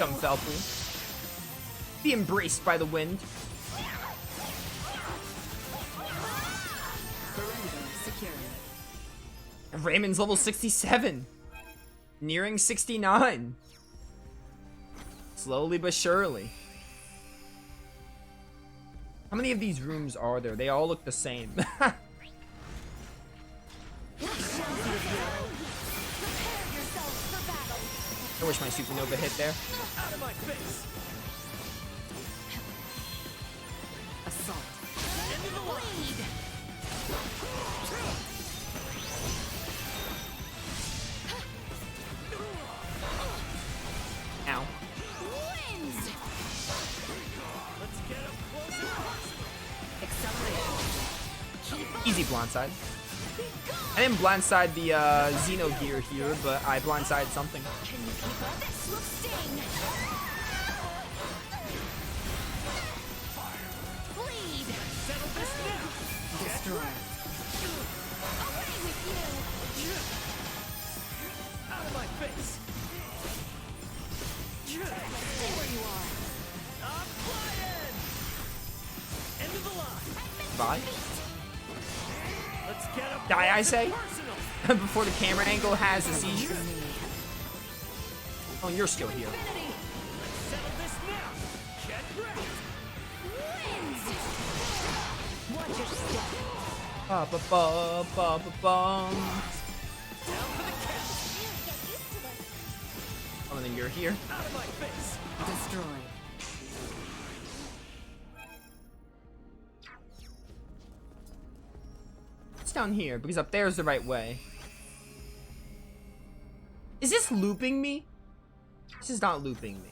Come Felpool. Be embraced by the wind. And Raymond's level 67. Nearing 69. Slowly but surely. How many of these rooms are there? They all look the same. I wish my supernova hit there. Out of my face. Assault. Into the lead. Ow. Wins. Let's get up close and personal. Accelerate. Easy blindside. I didn't blindside the Xeno gear here, but I blindsided something. Can you keep up? This will sting. Bleed. Settle this now. Destroy. Away with you. Out of my face. Stay where you are. I'm flying. End of the line. Bye. Let's get up. Die, I say. Personal. Before the camera angle has a seizure. Oh, and you're still here. Infinity. Let's settle this now. Get ready. Wins. Watch your step. Ba ba ba ba ba bum. Down for the count. Oh, and then you're here. Out of my face. Destroy. It's down here because up there is the right way. Is this looping me? This is not looping me.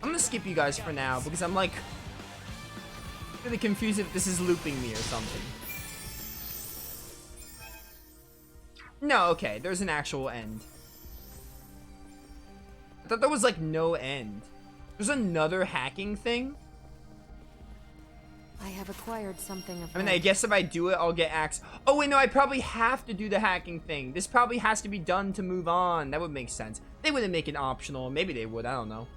I'm gonna skip you guys for now because I'm like really confused if this is looping me or something. No, okay, there's an actual end. I thought there was like no end. There's another hacking thing. I have acquired something of I mean, I guess if I do it, I'll get axe. Oh, wait, no, I probably have to do the hacking thing. This probably has to be done to move on. That would make sense. They wouldn't make it optional. Maybe they would. I don't know.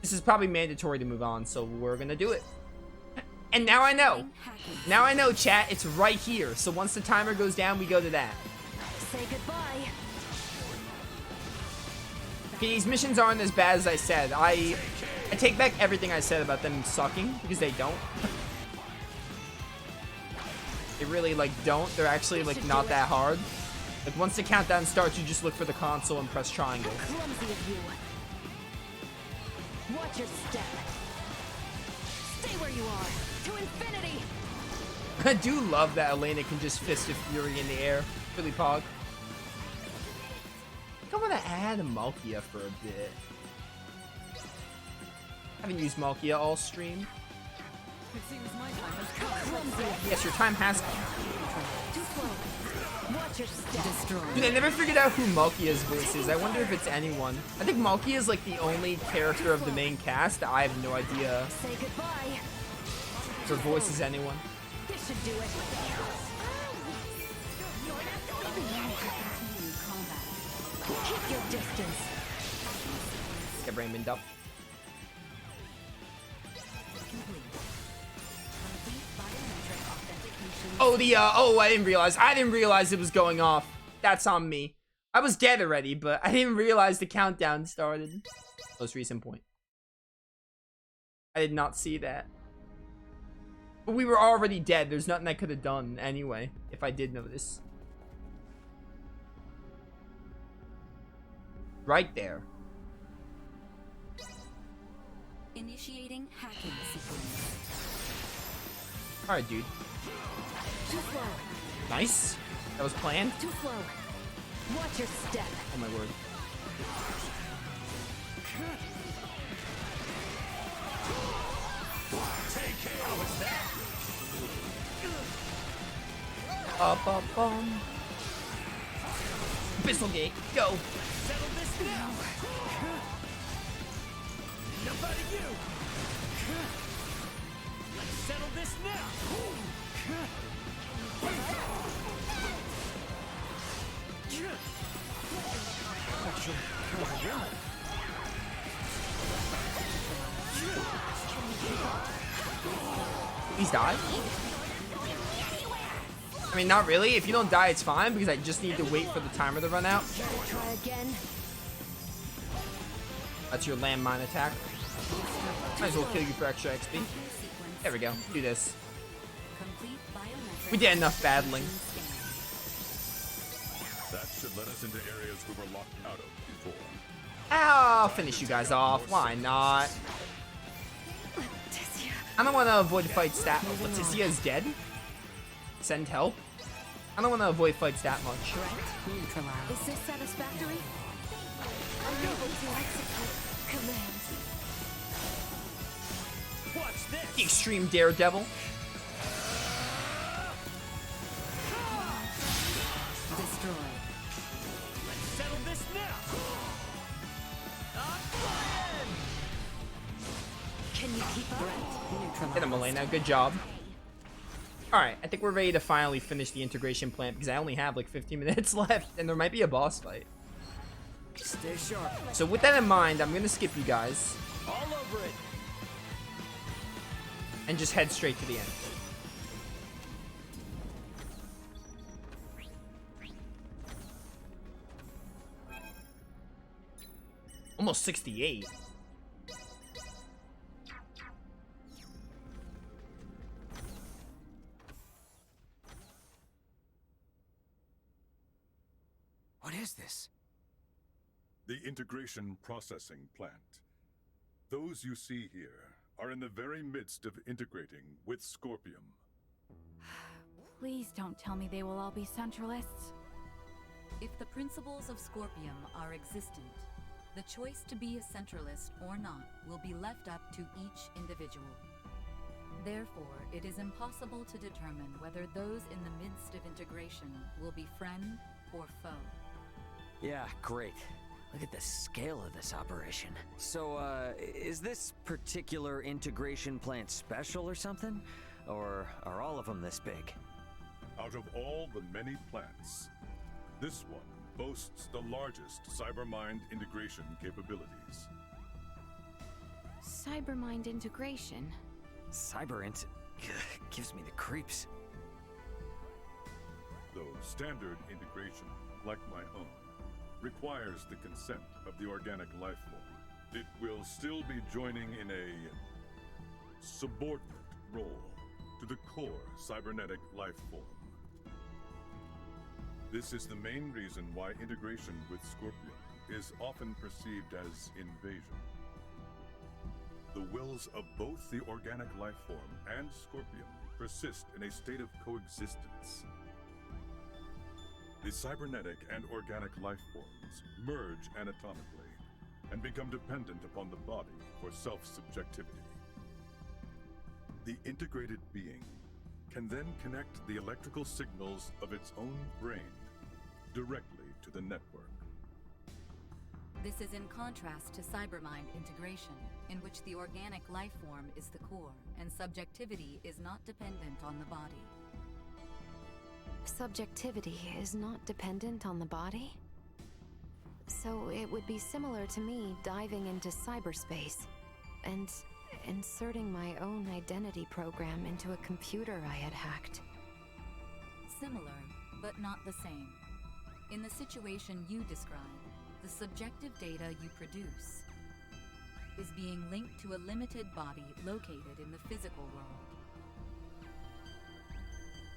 This is probably mandatory to move on, so we're gonna do it. And now I know. Now I know, chat. It's right here. So once the timer goes down, we go to that. Say goodbye. Okay, these missions aren't as bad as I said. I take back everything I said about them sucking, because they don't. They really, like, don't. They're actually, like, not that hard. Like, once the countdown starts, you just look for the console and press triangle. Clumsy of you. Watch your step. Stay where you are. To infinity. I do love that Elena can just fist of fury in the air. Really pog. I think I want to add Malkia for a bit. I haven't used Malkia all stream. It seems my time has come. Yes, your time has come. Too slow. Watch your step. Destroy. Dude, I never figured out who Malkia's voice is. I wonder if it's anyone. I think Malkia is like the only character of the main cast. I have no idea Say goodbye. if her voice is anyone. This should do it. Keep your distance. Get Raymond up. Oh, I didn't realize. I didn't realize it was going off. That's on me. I was dead already, but I didn't realize the countdown started. Most recent point. I did not see that. But we were already dead. There's nothing I could have done anyway, if I did notice. Right there. Initiating hacking sequence. Alright, dude. Too slow. Nice. That was planned. Too slow. Watch your step. Oh my word. Pistol gate, go. Settle this now. Enough out of you. Let's settle this now. please die? I mean, not really. If you don't die, it's fine, because I just need to wait for the timer to run out. Try again. That's your landmine attack. Might as well kill you for extra XP. There we go. Do this. We did enough battling. That should let us into areas we were locked out of before. I'll finish you guys off. Why not? I don't want to avoid fight stat. Leticia is dead. Send help. I don't want to avoid fights that much. Is this satisfactory? Unable to execute commands. Watch this. The extreme daredevil. Destroy. Let's settle this now. Can you keep up? Get him, Elena. Good job. Alright, I think we're ready to finally finish the integration plant because I only have like 15 minutes left and there might be a boss fight. Stay sharp. So with that in mind, I'm gonna skip you guys All over it. and just head straight to the end. Almost 68. What is this? The integration processing plant. Those you see here are in the very midst of integrating with Scorpium. Please don't tell me they will all be centralists. If the principles of Scorpium are existent, the choice to be a centralist or not will be left up to each individual. Therefore, it is impossible to determine whether those in the midst of integration will be friend or foe. Yeah, great. Look at the scale of this operation. So, is this particular integration plant special or something? Or are all of them this big? Out of all the many plants, this one boasts the largest cybermind integration capabilities. Cybermind integration. Gives me the creeps. Though standard integration, like my own, requires the consent of the organic life form, it will still be joining in a subordinate role to the core cybernetic life form. This is the main reason why integration with Scorpion is often perceived as invasion. The wills of both the organic life form and Scorpion persist in a state of coexistence. The cybernetic and organic life forms merge anatomically and become dependent upon the body for self-subjectivity. The integrated being can then connect the electrical signals of its own brain directly to the network. This is in contrast to cybermind integration, in which the organic life form is the core and subjectivity is not dependent on the body. Subjectivity is not dependent on the body? So it would be similar to me diving into cyberspace and inserting my own identity program into a computer I had hacked. Similar, but not the same. In the situation you describe, the subjective data you produce is being linked to a limited body located in the physical world.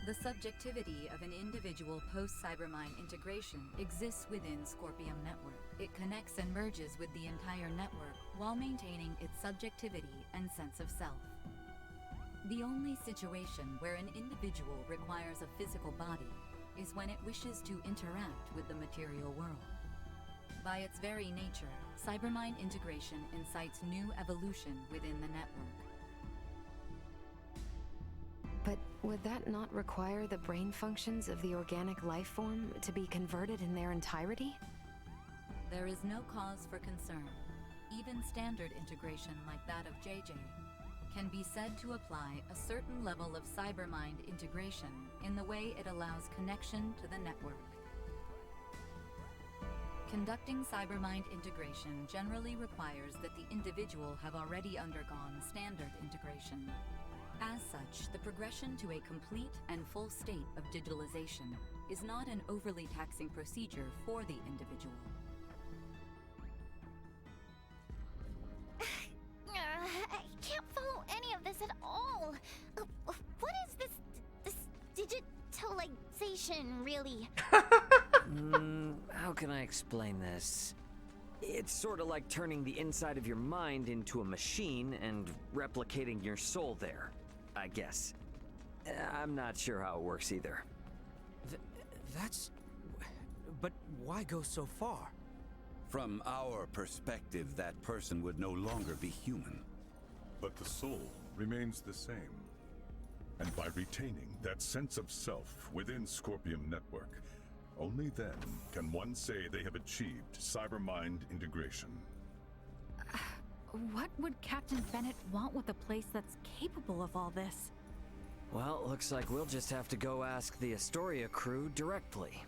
The subjectivity of an individual post-cybermind integration exists within Scorpium Network. It connects and merges with the entire network while maintaining its subjectivity and sense of self. The only situation where an individual requires a physical body is when it wishes to interact with the material world. By its very nature, cybermind integration incites new evolution within the network. But would that not require the brain functions of the organic life form to be converted in their entirety? There is no cause for concern. Even standard integration like that of JJ can be said to apply a certain level of cybermind integration in the way it allows connection to the network. Conducting cybermind integration generally requires that the individual have already undergone standard integration. As such, the progression to a complete and full state of digitalization is not an overly taxing procedure for the individual. I can't follow any of this at all. What is this digitalization, really? How can I explain this? It's sort of like turning the inside of your mind into a machine and replicating your soul there, I guess. I'm not sure how it works either. But why go so far? From our perspective, that person would no longer be human. But the soul remains the same. And by retaining that sense of self within Scorpium Network, only then can one say they have achieved cyber-mind integration. What would Captain Bennett want with a place that's capable of all this? Well, looks like we'll just have to go ask the Astoria crew directly,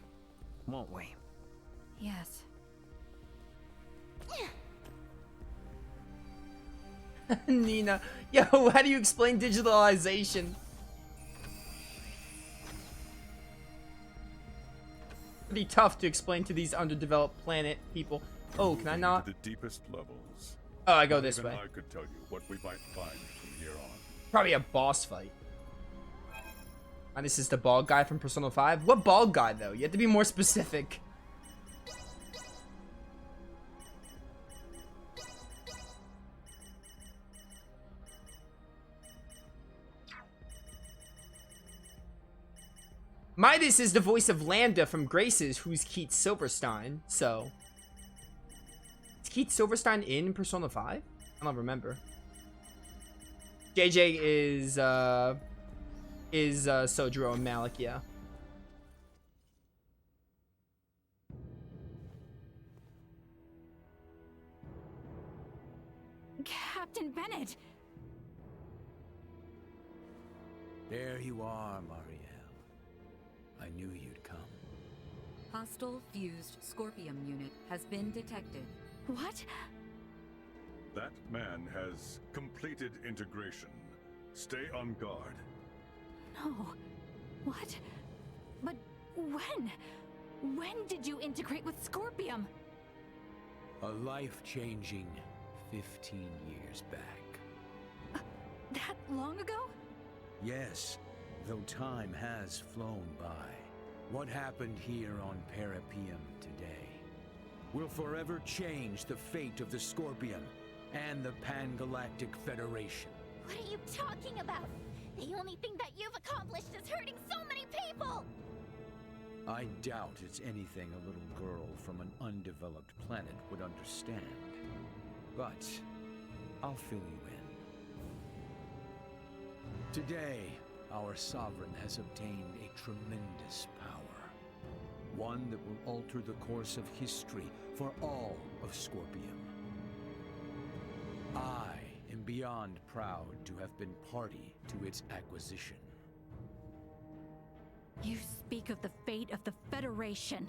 won't we? Yes. Nina, yo, how do you explain digitalization? Pretty tough to explain to these underdeveloped planet people. Oh, can I not? To the deepest levels. Oh, I go this Even way. I could tell you what we might find from here on. Probably a boss fight. And this is the bald guy from Persona 5. What bald guy, though? You have to be more specific. Midas is the voice of Lambda from Graces, who's Keith Silverstein, so... Is Keith Silverstein in Persona 5? I don't remember. JJ is Sojiro and Malik, yeah. Captain Bennett! There you are, Marielle. I knew you'd come. Hostile fused Scorpium unit has been detected. What? That man has completed integration. Stay on guard. No. What? But when? When did you integrate with Scorpium? A life-changing 15 years back. That long ago? Yes, though time has flown by. What happened here on Parapium today will forever change the fate of the Scorpion and the Pangalactic Federation. What are you talking about? The only thing that you've accomplished is hurting so many people! I doubt it's anything a little girl from an undeveloped planet would understand. But I'll fill you in. Today, our sovereign has obtained a tremendous power. One that will alter the course of history for all of Scorpium. I am beyond proud to have been party to its acquisition. You speak of the fate of the Federation.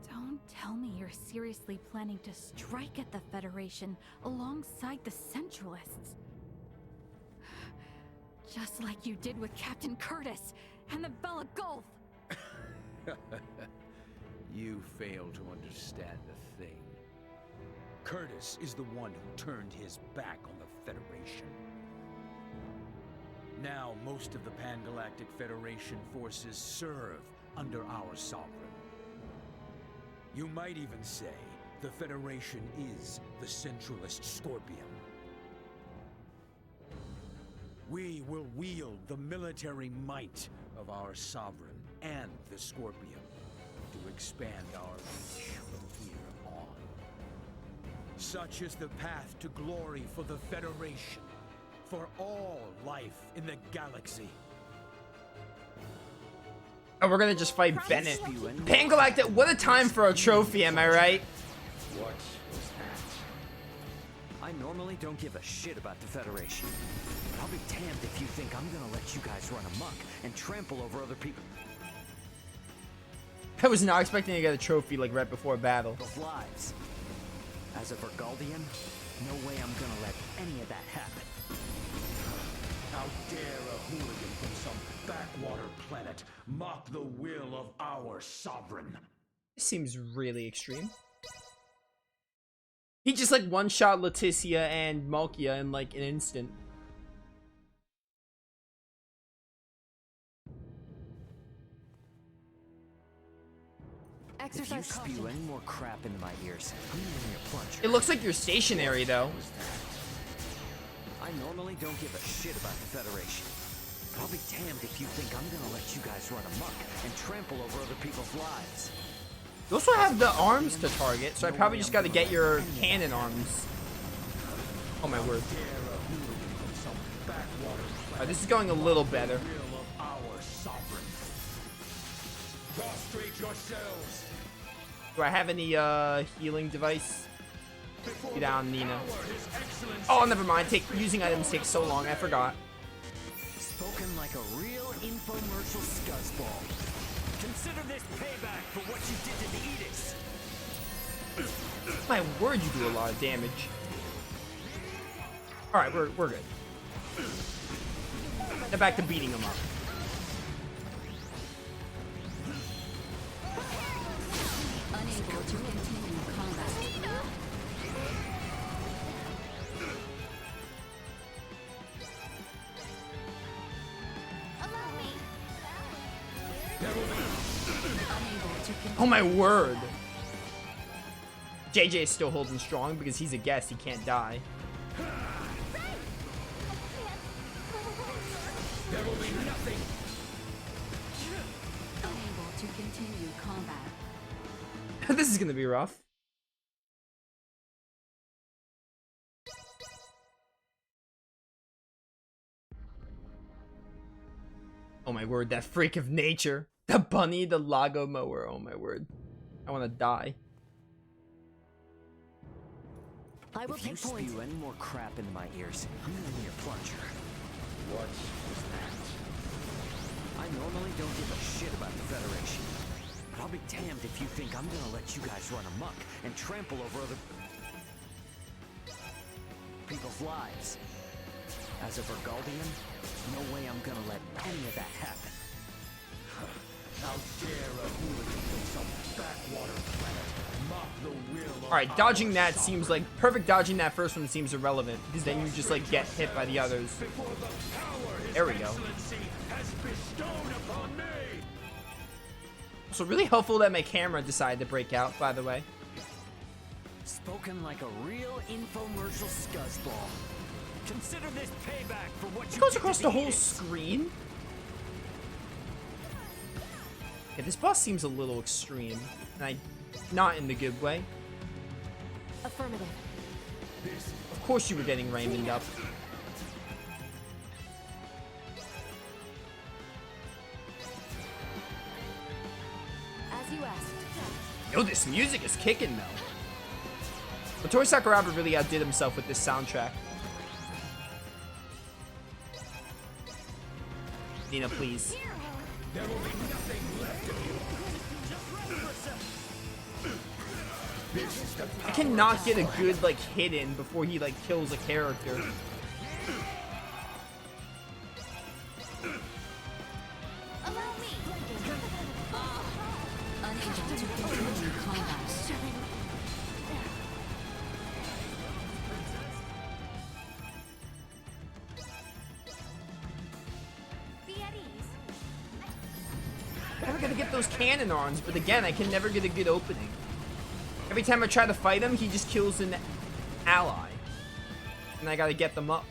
Don't tell me you're seriously planning to strike at the Federation alongside the Centralists. Just like you did with Captain Curtis and the Bella Gulf. You fail to understand a thing. Curtis is the one who turned his back on the Federation. Now most of the Pangalactic Federation forces serve under our sovereign. You might even say the Federation is the centralist Scorpion. We will wield the military might of our sovereign and the Scorpion to expand our reach from here on. Such is the path to glory for the Federation, for all life in the galaxy. Oh, we're gonna just fight Bennett. Pangalactic, what a time for a trophy, am I right? What was that? I normally don't give a shit about the Federation. I'll be damned if you think I'm gonna let you guys run amok and trample over other people. I was not expecting to get a trophy like right before battle. Of lives. As a Vergaldian, no way I'm gonna let any of that happen. How dare a hooligan from some backwater planet mock the will of our sovereign? This seems really extreme. He just like one-shot Leticia and Malkia in like an instant. If you spew any more crap into my ears, I'm gonna your plunger. It looks like you're stationary though. I normally don't give a shit about the Federation. I'll be damned if you think I'm gonna let you guys run amok and trample over other people's lives. You also have the arms to target, so I probably just gotta get your cannon arms. Oh my word. Alright, this is going a little better. Prostrate yourselves. Do I have any healing device? Get down, Nina. Oh, never mind. Using items takes so long, I forgot. Spoken like a real infomercial scuzzball. Consider this payback for what you did to the Edicts. My word, you do a lot of damage. Alright, we're good. Now back to beating them up. Unable to continue combat. Allow me. Oh my word. JJ is still holding strong because he's a guest. He can't die. There will be nothing. Unable to continue combat. This is gonna be rough. Oh my word, that freak of nature. The bunny, the Lago mower. Oh my word. I wanna die. I will take points. If you spew any more crap into my ears, I'm gonna need your plunger. What was that? I normally don't give a shit about the Federation. But I'll be damned if you think I'm gonna let you guys run amok and trample over other people's lives. As a Burgaldian, no way I'm gonna let any of that happen. How dare a hooligan from some backwater planet mock the will of Alright, dodging our that sovereign. seems like... Perfect dodging that first one seems irrelevant. Because then you just like get hit by the others. Before the power His There we go. Excellency has bestowed upon me. So really helpful that my camera decided to break out, by the way. Spoken like a real infomercial scuzzball. Consider this payback for what you It goes did across to the whole Edicts. screen. Yeah, this boss seems a little extreme. And not in the good way. Affirmative. Of course you were getting Raymond up. As you asked. Yo, this music is kicking though. Motoi Sakuraba really outdid himself with this soundtrack. Nina, please. There will be nothing left of you. This is the I cannot get a good like hit in before he like kills a character. Allow me. Unable to continue combat. Be at ease. I'm never gonna get those cannon arms, but again, I can never get a good opening. Every time I try to fight him, he just kills an ally. And I gotta get them up.